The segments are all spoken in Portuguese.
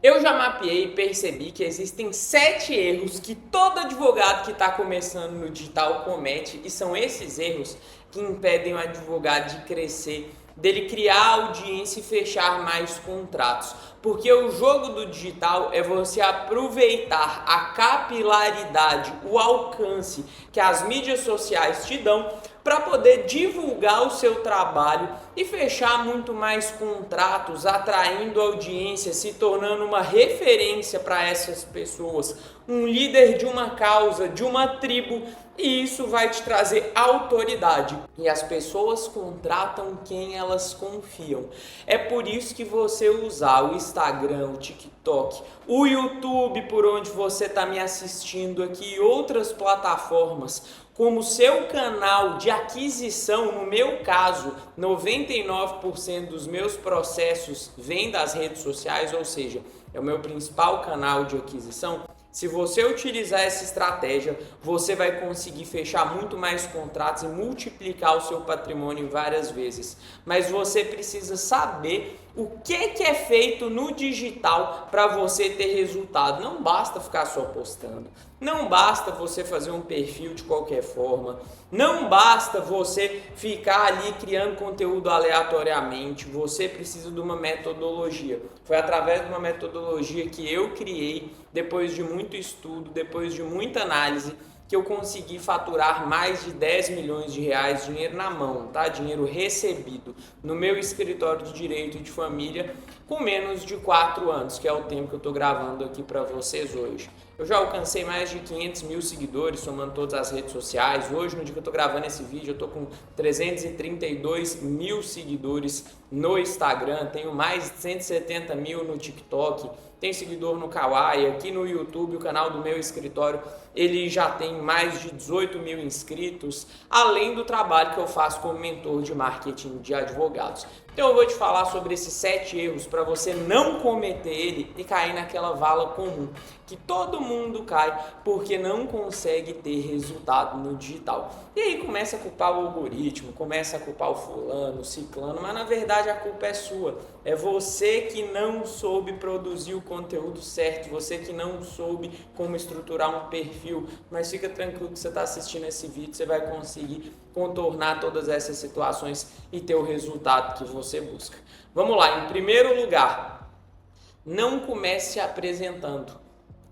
Eu já mapeei e percebi que existem 7 erros que todo advogado que está começando no digital comete, e são esses erros que impedem o advogado de crescer, dele criar audiência e fechar mais contratos. Porque o jogo do digital é você aproveitar a capilaridade, o alcance que as mídias sociais te dão para poder divulgar o seu trabalho e fechar muito mais contratos, atraindo audiência, se tornando uma referência para essas pessoas, um líder de uma causa, de uma tribo, e isso vai te trazer autoridade. E as pessoas contratam quem elas confiam. É por isso que você usar o Instagram, o TikTok, o YouTube, por onde você está me assistindo aqui, e outras plataformas, como seu canal de aquisição. No meu caso, 99% dos meus processos vêm das redes sociais, ou seja, é o meu principal canal de aquisição. Se você utilizar essa estratégia, você vai conseguir fechar muito mais contratos e multiplicar o seu patrimônio várias vezes. Mas você precisa saber o que é feito no digital para você ter resultado. Não basta ficar só postando. Não basta você fazer um perfil de qualquer forma. Não basta você ficar ali criando conteúdo aleatoriamente. Você precisa de uma metodologia. Foi através de uma metodologia que eu criei, depois de muito estudo, depois de muita análise, que eu consegui faturar mais de 10 milhões de reais, dinheiro na mão, tá? Dinheiro recebido no meu escritório de direito de família com menos de 4 anos, que é o tempo que eu estou gravando aqui para vocês hoje. Eu já alcancei mais de 500 mil seguidores, somando todas as redes sociais. Hoje, no dia que eu estou gravando esse vídeo, eu estou com 332 mil seguidores no Instagram, tenho mais de 170 mil no TikTok, tenho seguidor no Kawaii, aqui no YouTube, o canal do meu escritório, ele já tem mais de 18 mil inscritos, além do trabalho que eu faço como mentor de marketing de advogados. Então eu vou te falar sobre esses 7 erros para você não cometer ele e cair naquela vala comum, que todo mundo cai porque não consegue ter resultado no digital. E aí começa a culpar o algoritmo, começa a culpar o fulano, o ciclano, mas na verdade a culpa é sua. É você que não soube produzir o conteúdo certo, você que não soube como estruturar um perfil, mas fica tranquilo que você está assistindo esse vídeo, você vai conseguir contornar todas essas situações e ter o resultado que você busca. Vamos lá, em primeiro lugar, não comece apresentando.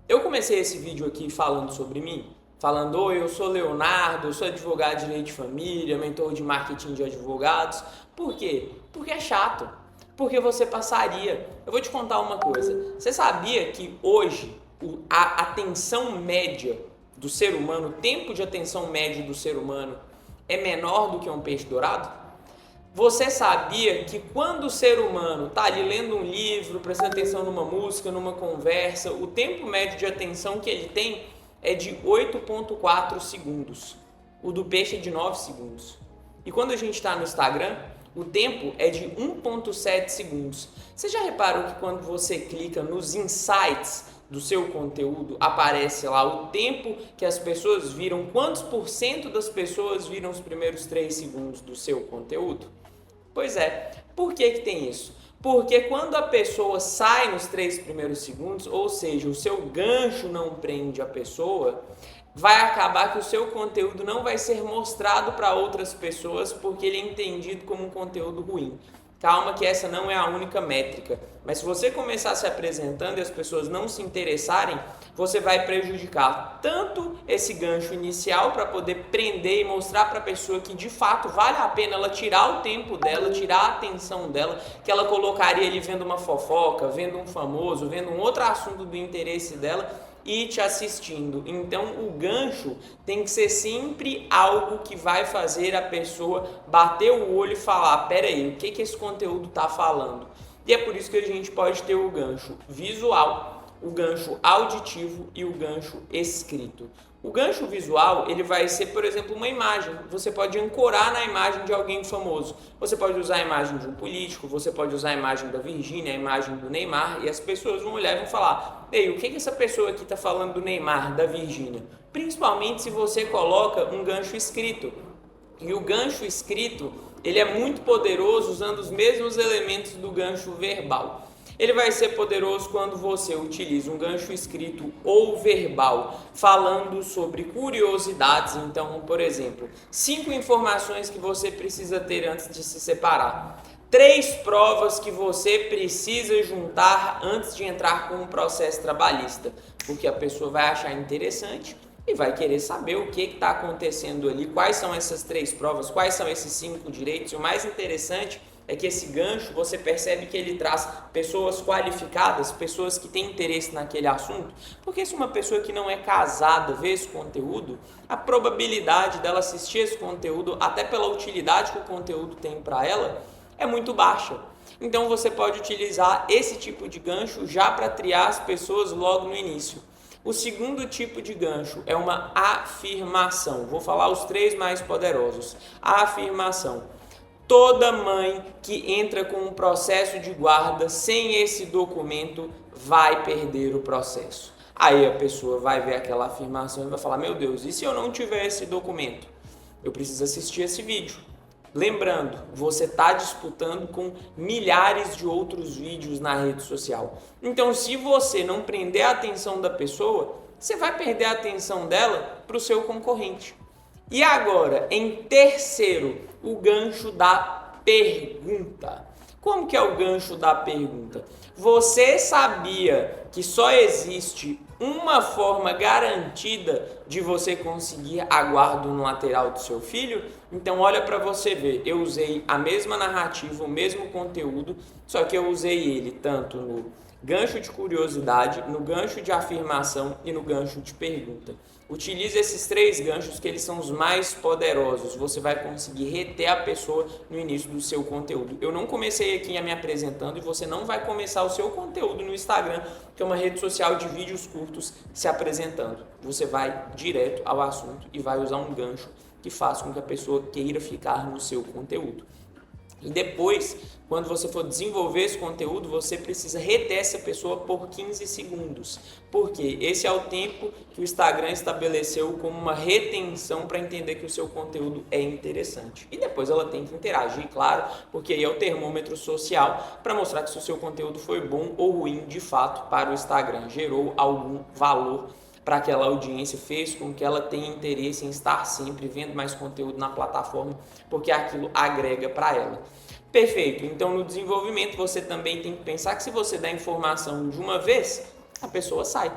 Eu comecei esse vídeo aqui falando sobre mim, falando: oi, eu sou Leonardo, eu sou advogado de direito de família, mentor de marketing de advogados. Por quê? Porque é chato, porque você passaria. Eu vou te contar uma coisa, você sabia que hoje a atenção média do ser humano, o tempo de atenção médio do ser humano é menor do que um peixe dourado? Você sabia que quando o ser humano está ali lendo um livro, prestando atenção numa música, numa conversa, o tempo médio de atenção que ele tem é de 8,4 segundos. O do peixe é de 9 segundos. E quando a gente está no Instagram, o tempo é de 1,7 segundos. Você já reparou que quando você clica nos insights do seu conteúdo, aparece lá o tempo que as pessoas viram, quantos por cento das pessoas viram os primeiros 3 segundos do seu conteúdo? Pois é, por que tem isso? Porque quando a pessoa sai nos 3 primeiros segundos, ou seja, o seu gancho não prende a pessoa, vai acabar que o seu conteúdo não vai ser mostrado para outras pessoas porque ele é entendido como um conteúdo ruim. Calma que essa não é a única métrica, mas se você começar se apresentando e as pessoas não se interessarem, você vai prejudicar tanto esse gancho inicial para poder prender e mostrar para a pessoa que de fato vale a pena ela tirar o tempo dela, tirar a atenção dela, que ela colocaria ali vendo uma fofoca, vendo um famoso, vendo um outro assunto do interesse dela e te assistindo. Então o gancho tem que ser sempre algo que vai fazer a pessoa bater o olho e falar: pera aí, o que esse conteúdo está falando? E é por isso que a gente pode ter o gancho visual, o gancho auditivo e o gancho escrito. O gancho visual, ele vai ser, por exemplo, uma imagem. Você pode ancorar na imagem de alguém famoso. Você pode usar a imagem de um político, você pode usar a imagem da Virgínia, a imagem do Neymar, e as pessoas vão olhar e vão falar: ei, o que essa pessoa aqui está falando do Neymar, da Virgínia? Principalmente se você coloca um gancho escrito. E o gancho escrito, ele é muito poderoso usando os mesmos elementos do gancho verbal. Ele vai ser poderoso quando você utiliza um gancho escrito ou verbal, falando sobre curiosidades. Então, por exemplo, 5 informações que você precisa ter antes de se separar. 3 provas que você precisa juntar antes de entrar com um processo trabalhista, porque a pessoa vai achar interessante e vai querer saber o que está acontecendo ali, quais são essas 3 provas, quais são esses 5 direitos. E o mais interessante é que esse gancho, você percebe que ele traz pessoas qualificadas, pessoas que têm interesse naquele assunto, porque se uma pessoa que não é casada vê esse conteúdo, a probabilidade dela assistir esse conteúdo, até pela utilidade que o conteúdo tem para ela, é muito baixa. Então você pode utilizar esse tipo de gancho já para triar as pessoas logo no início. O segundo tipo de gancho é uma afirmação. Vou falar os 3 mais poderosos. A afirmação. Toda mãe que entra com um processo de guarda sem esse documento vai perder o processo. Aí a pessoa vai ver aquela afirmação e vai falar: meu Deus, e se eu não tiver esse documento? Eu preciso assistir esse vídeo. Lembrando, você está disputando com milhares de outros vídeos na rede social. Então, se você não prender a atenção da pessoa, você vai perder a atenção dela para o seu concorrente. E agora, em terceiro, o gancho da pergunta. Como que é o gancho da pergunta? Você sabia que só existe uma forma garantida de você conseguir a guarda no lateral do seu filho? Então olha para você ver, eu usei a mesma narrativa, o mesmo conteúdo, só que eu usei ele tanto no gancho de curiosidade, no gancho de afirmação e no gancho de pergunta. Utilize esses 3 ganchos que eles são os mais poderosos. Você vai conseguir reter a pessoa no início do seu conteúdo. Eu não comecei aqui me apresentando e você não vai começar o seu conteúdo no Instagram, que é uma rede social de vídeos curtos, se apresentando. Você vai direto ao assunto e vai usar um gancho que faça com que a pessoa queira ficar no seu conteúdo. E depois, quando você for desenvolver esse conteúdo, você precisa reter essa pessoa por 15 segundos. Porque esse é o tempo que o Instagram estabeleceu como uma retenção para entender que o seu conteúdo é interessante. E depois ela tem que interagir, claro, porque aí é o termômetro social para mostrar que se o seu conteúdo foi bom ou ruim de fato para o Instagram. Gerou algum valor para aquela audiência, fez com que ela tenha interesse em estar sempre vendo mais conteúdo na plataforma, porque aquilo agrega para ela. Perfeito, então no desenvolvimento você também tem que pensar que se você dá informação de uma vez, a pessoa sai.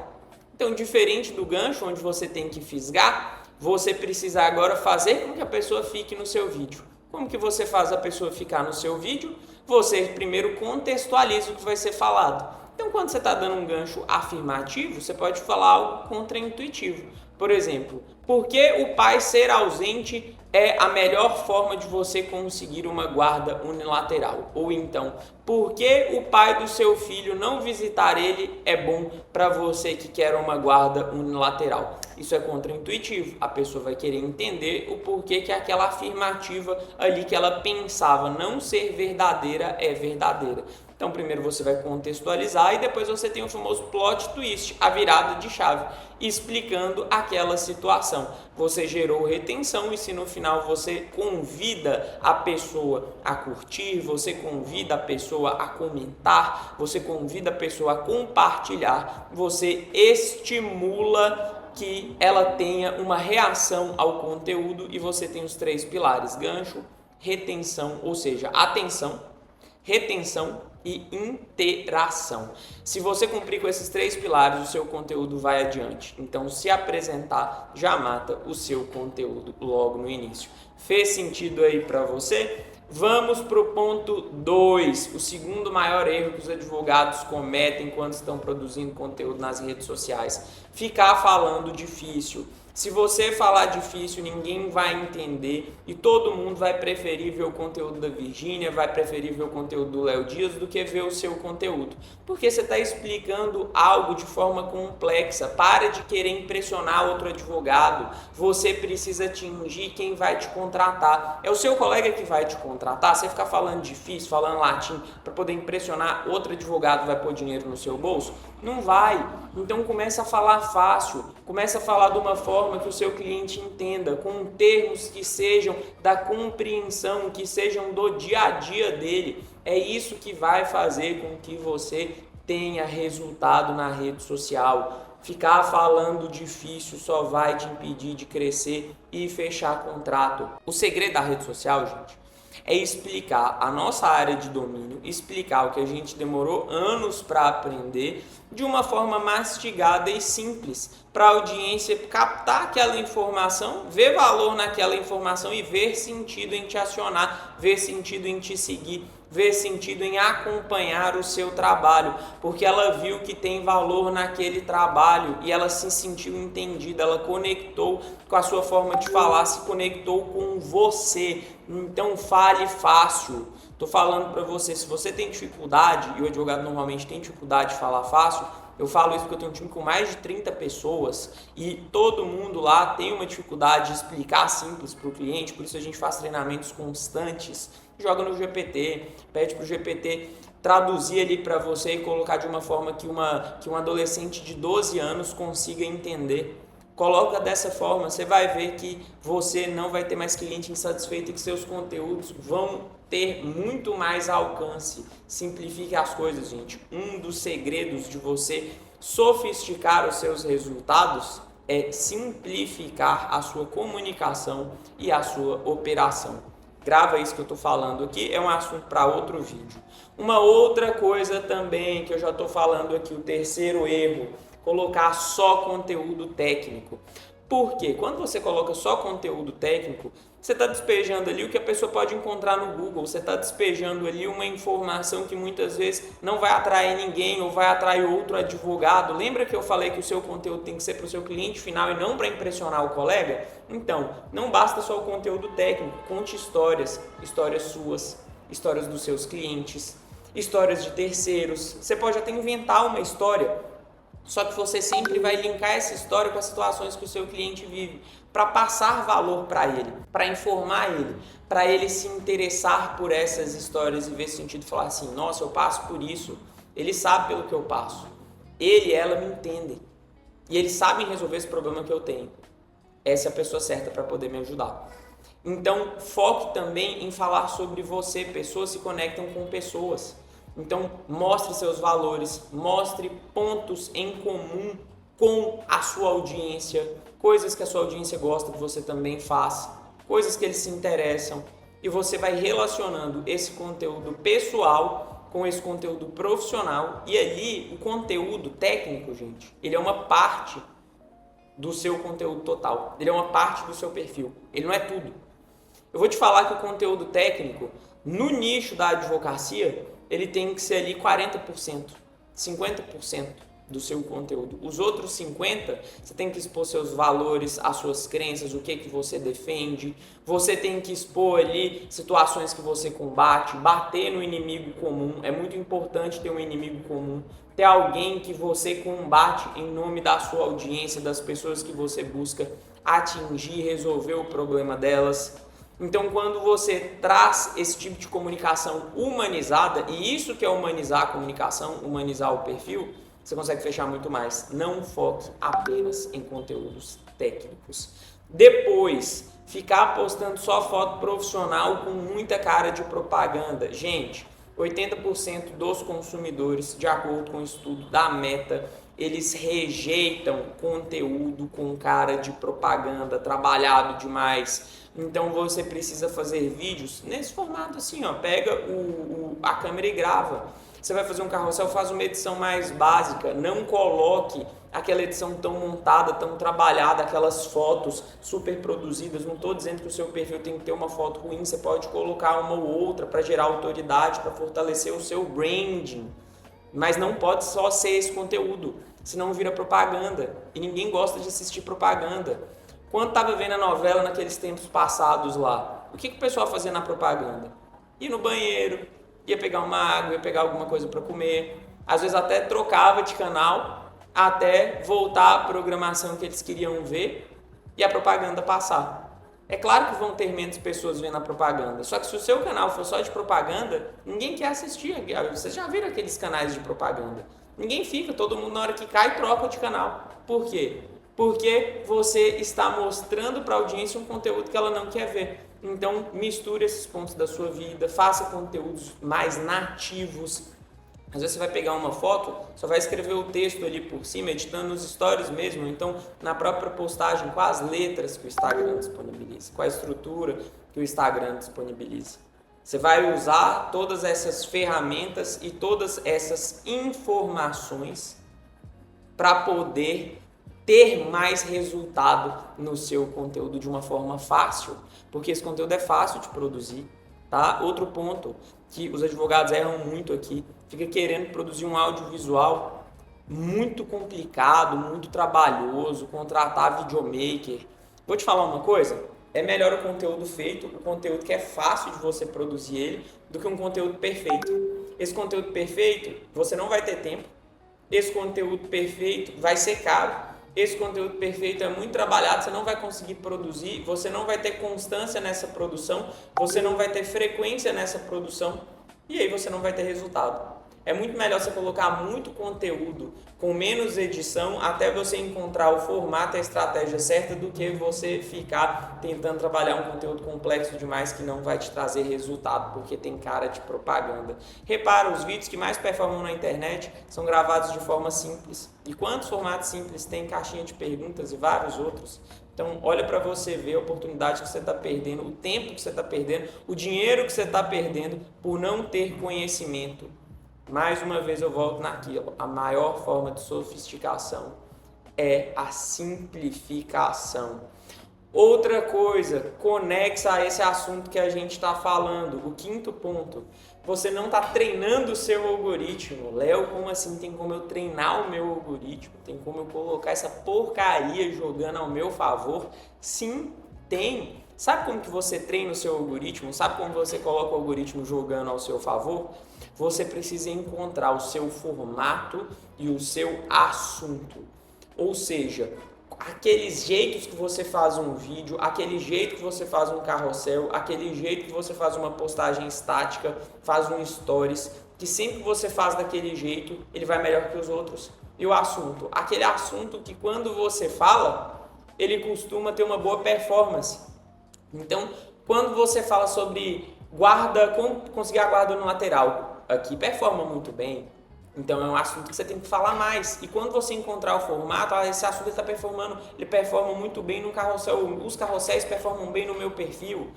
Então, diferente do gancho, onde você tem que fisgar, você precisa agora fazer com que a pessoa fique no seu vídeo. Como que você faz a pessoa ficar no seu vídeo? Você primeiro contextualiza o que vai ser falado. Então, quando você está dando um gancho afirmativo, você pode falar algo contraintuitivo. Por exemplo, por que o pai ser ausente é a melhor forma de você conseguir uma guarda unilateral? Ou então, por que o pai do seu filho não visitar ele é bom para você que quer uma guarda unilateral? Isso é contraintuitivo. A pessoa vai querer entender o porquê que aquela afirmativa ali que ela pensava não ser verdadeira é verdadeira. Então, primeiro você vai contextualizar e depois você tem o famoso plot twist, a virada de chave, explicando aquela situação. Você gerou retenção e se no final você convida a pessoa a curtir, você convida a pessoa a comentar, você convida a pessoa a compartilhar, você estimula que ela tenha uma reação ao conteúdo e você tem os 3 pilares: gancho, retenção, ou seja, atenção, retenção e interação. Se você cumprir com esses 3 pilares, o seu conteúdo vai adiante. Então, se apresentar já mata o seu conteúdo logo no início. Fez sentido aí para você? Vamos para o ponto 2, o segundo maior erro que os advogados cometem quando estão produzindo conteúdo nas redes sociais: ficar falando difícil. Se você falar difícil, ninguém vai entender e todo mundo vai preferir ver o conteúdo da Virgínia, vai preferir ver o conteúdo do Léo Dias do que ver o seu conteúdo. Porque você está explicando algo de forma complexa. Para de querer impressionar outro advogado. Você precisa atingir quem vai te contratar. É o seu colega que vai te contratar. Você ficar falando difícil, falando latim, para poder impressionar outro advogado, vai pôr dinheiro no seu bolso? Não vai. Então começa a falar fácil, começa a falar de uma forma que o seu cliente entenda, com termos que sejam da compreensão, que sejam do dia a dia dele. É isso que vai fazer com que você tenha resultado na rede social. Ficar falando difícil só vai te impedir de crescer e fechar contrato. O segredo da rede social, gente, é explicar a nossa área de domínio, explicar o que a gente demorou anos para aprender de uma forma mastigada e simples, para a audiência captar aquela informação, ver valor naquela informação e ver sentido em te acionar, ver sentido em te seguir, ver sentido em acompanhar o seu trabalho, porque ela viu que tem valor naquele trabalho e ela se sentiu entendida, ela conectou com a sua forma de falar, se conectou com você. Então fale fácil. Tô falando para você, se você tem dificuldade, e o advogado normalmente tem dificuldade de falar fácil, eu falo isso porque eu tenho um time com mais de 30 pessoas e todo mundo lá tem uma dificuldade de explicar simples para o cliente, por isso a gente faz treinamentos constantes, joga no GPT, pede para o GPT traduzir ali para você e colocar de uma forma que um adolescente de 12 anos consiga entender. Coloca dessa forma, você vai ver que você não vai ter mais cliente insatisfeito e que seus conteúdos vão ter muito mais alcance. Simplifique as coisas, gente. Um dos segredos de você sofisticar os seus resultados é simplificar a sua comunicação e a sua operação. Grava isso que eu estou falando aqui, é um assunto para outro vídeo. Uma outra coisa também que eu já estou falando aqui, o terceiro erro, colocar só conteúdo técnico. Por quê? Quando você coloca só conteúdo técnico, você está despejando ali o que a pessoa pode encontrar no Google, você está despejando ali uma informação que muitas vezes não vai atrair ninguém ou vai atrair outro advogado. Lembra que eu falei que o seu conteúdo tem que ser para o seu cliente final e não para impressionar o colega? Então, não basta só o conteúdo técnico, conte histórias, histórias suas, histórias dos seus clientes, histórias de terceiros. Você pode até inventar uma história, só que você sempre vai linkar essa história com as situações que o seu cliente vive, para passar valor para ele, para informar ele, para ele se interessar por essas histórias e ver sentido e falar assim, nossa, eu passo por isso, ele sabe pelo que eu passo, ele e ela me entendem, e eles sabem resolver esse problema que eu tenho. Essa é a pessoa certa para poder me ajudar. Então, foque também em falar sobre você, pessoas se conectam com pessoas. Então, mostre seus valores, mostre pontos em comum com a sua audiência, coisas que a sua audiência gosta que você também faz, coisas que eles se interessam, e você vai relacionando esse conteúdo pessoal com esse conteúdo profissional, e ali o conteúdo técnico, gente, ele é uma parte do seu conteúdo total, ele é uma parte do seu perfil, ele não é tudo. Eu vou te falar que o conteúdo técnico, no nicho da advocacia, ele tem que ser ali 40%, 50% do seu conteúdo. Os outros 50%, você tem que expor seus valores, as suas crenças, o que você defende. Você tem que expor ali situações que você combate, bater no inimigo comum. É muito importante ter um inimigo comum, ter alguém que você combate em nome da sua audiência, das pessoas que você busca atingir, resolver o problema delas. Então, quando você traz esse tipo de comunicação humanizada, e isso que é humanizar a comunicação, humanizar o perfil, você consegue fechar muito mais. Não foque apenas em conteúdos técnicos. Depois, ficar postando só foto profissional com muita cara de propaganda. Gente, 80% dos consumidores, de acordo com o estudo da Meta, eles rejeitam conteúdo com cara de propaganda, trabalhado demais. Então você precisa fazer vídeos nesse formato assim, ó, pega a câmera e grava. Você vai fazer um carrossel, faz uma edição mais básica, não coloque aquela edição tão montada, tão trabalhada, aquelas fotos super produzidas. Não estou dizendo que o seu perfil tem que ter uma foto ruim, você pode colocar uma ou outra para gerar autoridade, para fortalecer o seu branding. Mas não pode só ser esse conteúdo, senão vira propaganda. E ninguém gosta de assistir propaganda. Quando estava vendo a novela naqueles tempos passados lá, o que o pessoal fazia na propaganda? Ia no banheiro, ia pegar uma água, ia pegar alguma coisa para comer. Às vezes até trocava de canal até voltar à programação que eles queriam ver e a propaganda passar. É claro que vão ter menos pessoas vendo a propaganda, só que se o seu canal for só de propaganda, ninguém quer assistir. Vocês já viram aqueles canais de propaganda? Ninguém fica, todo mundo na hora que cai troca de canal. Por quê? Porque você está mostrando para a audiência um conteúdo que ela não quer ver. Então, misture esses pontos da sua vida, faça conteúdos mais nativos. Às vezes você vai pegar uma foto, só vai escrever o texto ali por cima, editando nos stories mesmo, então na própria postagem, com as letras que o Instagram disponibiliza, com a estrutura que o Instagram disponibiliza. Você vai usar todas essas ferramentas e todas essas informações para poder ter mais resultado no seu conteúdo de uma forma fácil, porque esse conteúdo é fácil de produzir, tá? Outro ponto que os advogados erram muito aqui, fica querendo produzir um audiovisual muito complicado, muito trabalhoso, contratar videomaker. Vou te falar uma coisa, é melhor o conteúdo feito, o conteúdo que é fácil de você produzir ele, do que um conteúdo perfeito. Esse conteúdo perfeito, você não vai ter tempo, esse conteúdo perfeito vai ser caro, esse conteúdo perfeito é muito trabalhado, você não vai conseguir produzir, você não vai ter constância nessa produção, você não vai ter frequência nessa produção e aí você não vai ter resultado. É muito melhor você colocar muito conteúdo com menos edição até você encontrar o formato e a estratégia certa do que você ficar tentando trabalhar um conteúdo complexo demais que não vai te trazer resultado, porque tem cara de propaganda. Repara, os vídeos que mais performam na internet são gravados de forma simples. E quantos formatos simples tem? Caixinha de perguntas e vários outros. Então, olha para você ver a oportunidade que você está perdendo, o tempo que você está perdendo, o dinheiro que você está perdendo por não ter conhecimento. Mais uma vez eu volto naquilo, a maior forma de sofisticação é a simplificação. Outra coisa, conexa a esse assunto que a gente está falando, o quinto ponto, você não está treinando o seu algoritmo. Léo, como assim? Tem como eu treinar o meu algoritmo? Tem como eu colocar essa porcaria jogando ao meu favor? Sim, tem. Sabe como que você treina o seu algoritmo? Sabe como você coloca o algoritmo jogando ao seu favor? Você precisa encontrar o seu formato e o seu assunto. Ou seja, aqueles jeitos que você faz um vídeo, aquele jeito que você faz um carrossel, aquele jeito que você faz uma postagem estática, faz um stories, que sempre que você faz daquele jeito, ele vai melhor que os outros. E o assunto? Aquele assunto que quando você fala, ele costuma ter uma boa performance. Então, quando você fala sobre guarda, como conseguir a guarda no lateral, aqui performa muito bem. Então é um assunto que você tem que falar mais. E quando você encontrar o formato, esse assunto está performando, ele performa muito bem no carrossel, os carrosséis performam bem no meu perfil.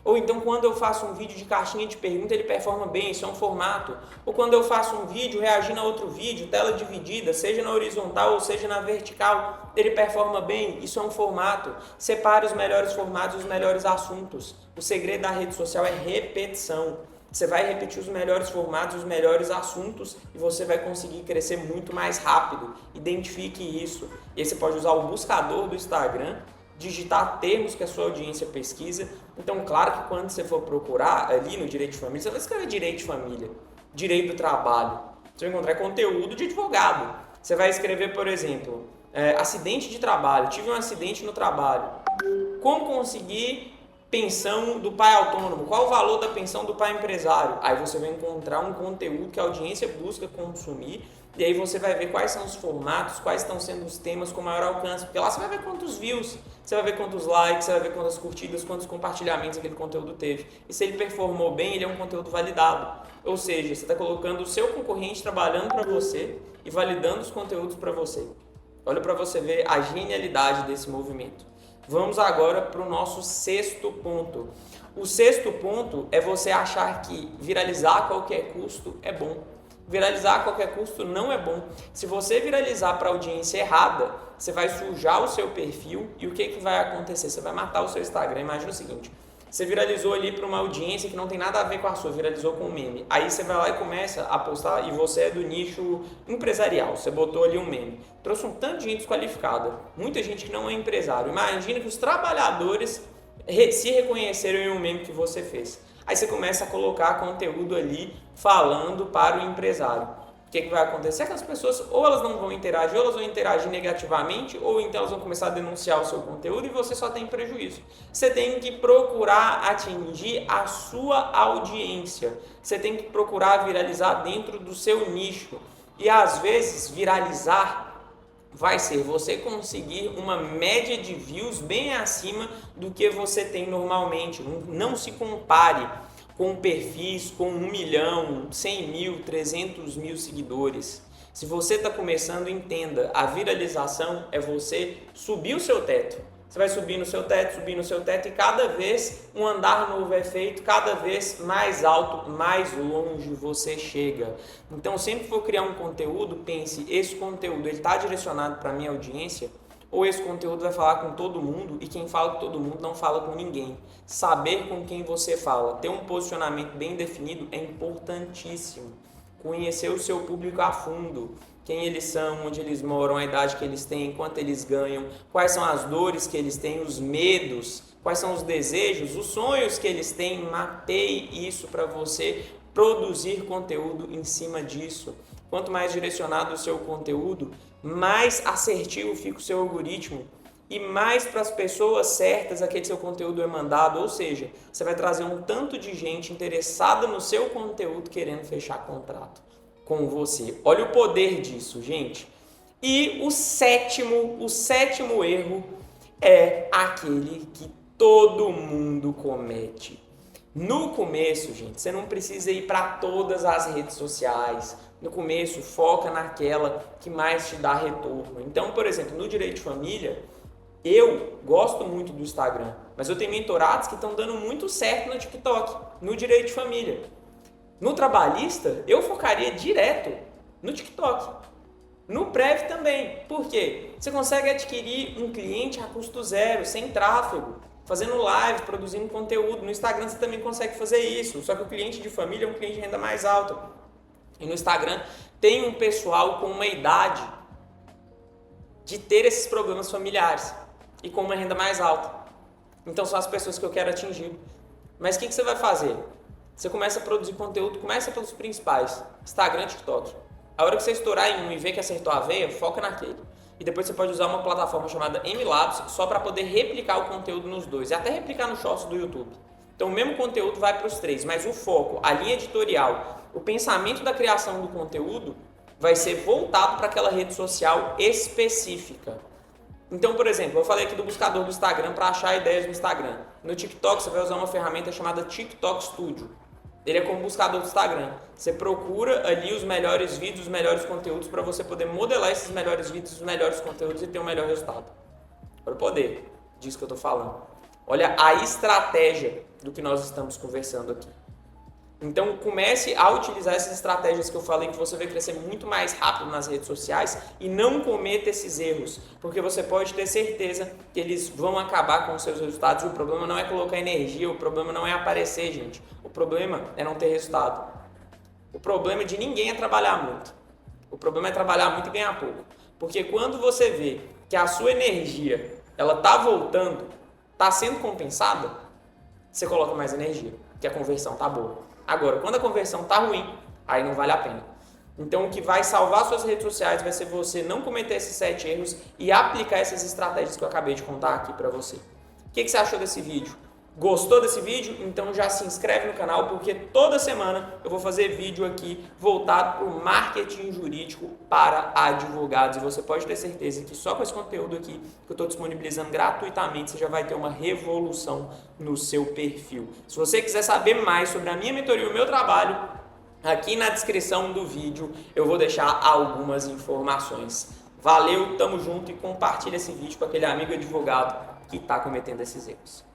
Ou então quando eu faço um vídeo de caixinha de pergunta, ele performa bem, isso é um formato. Ou quando eu faço um vídeo reagindo a outro vídeo, tela dividida, seja na horizontal ou seja na vertical, ele performa bem, isso é um formato. Separe os melhores formatos e os melhores assuntos. O segredo da rede social é repetição. Você vai repetir os melhores formatos, os melhores assuntos e você vai conseguir crescer muito mais rápido. Identifique isso. E aí você pode usar o buscador do Instagram, digitar termos que a sua audiência pesquisa. Então, claro que quando você for procurar ali no direito de família, você vai escrever direito de família, direito do trabalho. Você vai encontrar conteúdo de advogado. Você vai escrever, por exemplo, acidente de trabalho. Tive um acidente no trabalho. Como conseguir pensão do pai autônomo? Qual o valor da pensão do pai empresário? Aí você vai encontrar um conteúdo que a audiência busca consumir. E aí você vai ver quais são os formatos, quais estão sendo os temas com maior alcance. Porque lá você vai ver quantos views, você vai ver quantos likes, você vai ver quantas curtidas, quantos compartilhamentos aquele conteúdo teve. E se ele performou bem, ele é um conteúdo validado. Ou seja, você está colocando o seu concorrente trabalhando para você e validando os conteúdos para você. Olha para você ver a genialidade desse movimento. Vamos agora para o nosso sexto ponto. O sexto ponto é você achar que viralizar a qualquer custo é bom. Viralizar a qualquer custo não é bom. Se você viralizar para a audiência errada, você vai sujar o seu perfil e o que vai acontecer? Você vai matar o seu Instagram. Imagina o seguinte, você viralizou ali para uma audiência que não tem nada a ver com a sua, viralizou com um meme. Aí você vai lá e começa a postar e você é do nicho empresarial, você botou ali um meme. Trouxe um tanto de gente desqualificada, muita gente que não é empresário. Imagina que os trabalhadores se reconheceram em um meme que você fez. Aí você começa a colocar conteúdo ali falando para o empresário. O que vai acontecer? Aquelas pessoas ou elas não vão interagir, ou elas vão interagir negativamente, ou então elas vão começar a denunciar o seu conteúdo e você só tem prejuízo. Você tem que procurar atingir a sua audiência. Você tem que procurar viralizar dentro do seu nicho. E às vezes viralizar vai ser você conseguir uma média de views bem acima do que você tem normalmente. Não se compare com perfis com 1 milhão, 100 mil, 300 mil seguidores. Se você está começando, entenda, a viralização é você subir o seu teto. Você vai subir no seu teto e cada vez um andar novo é feito, cada vez mais alto, mais longe você chega. Então, sempre que for criar um conteúdo, pense, esse conteúdo está direcionado para a minha audiência? Ou esse conteúdo vai falar com todo mundo e quem fala com todo mundo não fala com ninguém? Saber com quem você fala, ter um posicionamento bem definido é importantíssimo. Conhecer o seu público a fundo, quem eles são, onde eles moram, a idade que eles têm, quanto eles ganham, quais são as dores que eles têm, os medos, quais são os desejos, os sonhos que eles têm, mapeie isso para você produzir conteúdo em cima disso. Quanto mais direcionado o seu conteúdo, mais assertivo fica o seu algoritmo e mais para as pessoas certas aquele seu conteúdo é mandado, ou seja, você vai trazer um tanto de gente interessada no seu conteúdo querendo fechar contrato com você. Olha o poder disso, gente. E o sétimo erro é aquele que todo mundo comete. No começo, gente, você não precisa ir para todas as redes sociais. No começo, foca naquela que mais te dá retorno. Então, por exemplo, no Direito de Família, eu gosto muito do Instagram, mas eu tenho mentorados que estão dando muito certo no TikTok, no Direito de Família. No Trabalhista, eu focaria direto no TikTok. No Prev também. Por quê? Você consegue adquirir um cliente a custo zero, sem tráfego, fazendo live, produzindo conteúdo. No Instagram você também consegue fazer isso, só que o cliente de família é um cliente de renda mais alta. E no Instagram tem um pessoal com uma idade de ter esses problemas familiares e com uma renda mais alta. Então são as pessoas que eu quero atingir. Mas o que você vai fazer? Você começa a produzir conteúdo, começa pelos principais, Instagram e TikTok. A hora que você estourar em um e ver que acertou a veia, foca naquele. E depois você pode usar uma plataforma chamada MLabs só para poder replicar o conteúdo nos dois. E até replicar nos shorts do YouTube. Então o mesmo conteúdo vai para os três, mas o foco, a linha editorial, o pensamento da criação do conteúdo vai ser voltado para aquela rede social específica. Então, por exemplo, eu falei aqui do buscador do Instagram para achar ideias no Instagram. No TikTok você vai usar uma ferramenta chamada TikTok Studio. Ele é como buscador do Instagram. Você procura ali os melhores vídeos, os melhores conteúdos para você poder modelar esses melhores vídeos, os melhores conteúdos e ter um melhor resultado. Olha o poder disso que eu estou falando. Olha a estratégia do que nós estamos conversando aqui. Então comece a utilizar essas estratégias que eu falei que você vai crescer muito mais rápido nas redes sociais e não cometa esses erros, porque você pode ter certeza que eles vão acabar com os seus resultados. O problema não é colocar energia, o problema não é aparecer, gente. O problema é não ter resultado. O problema de ninguém é trabalhar muito. O problema é trabalhar muito e ganhar pouco. Porque quando você vê que a sua energia ela está voltando, está sendo compensada, você coloca mais energia, que a conversão está boa. Agora, quando a conversão está ruim, aí não vale a pena. Então, o que vai salvar suas redes sociais vai ser você não cometer esses 7 erros e aplicar essas estratégias que eu acabei de contar aqui para você. O que você achou desse vídeo? Gostou desse vídeo? Então já se inscreve no canal, porque toda semana eu vou fazer vídeo aqui voltado para o marketing jurídico para advogados. E você pode ter certeza que só com esse conteúdo aqui que eu estou disponibilizando gratuitamente, você já vai ter uma revolução no seu perfil. Se você quiser saber mais sobre a minha mentoria e o meu trabalho, aqui na descrição do vídeo eu vou deixar algumas informações. Valeu, tamo junto e compartilha esse vídeo com aquele amigo advogado que está cometendo esses erros.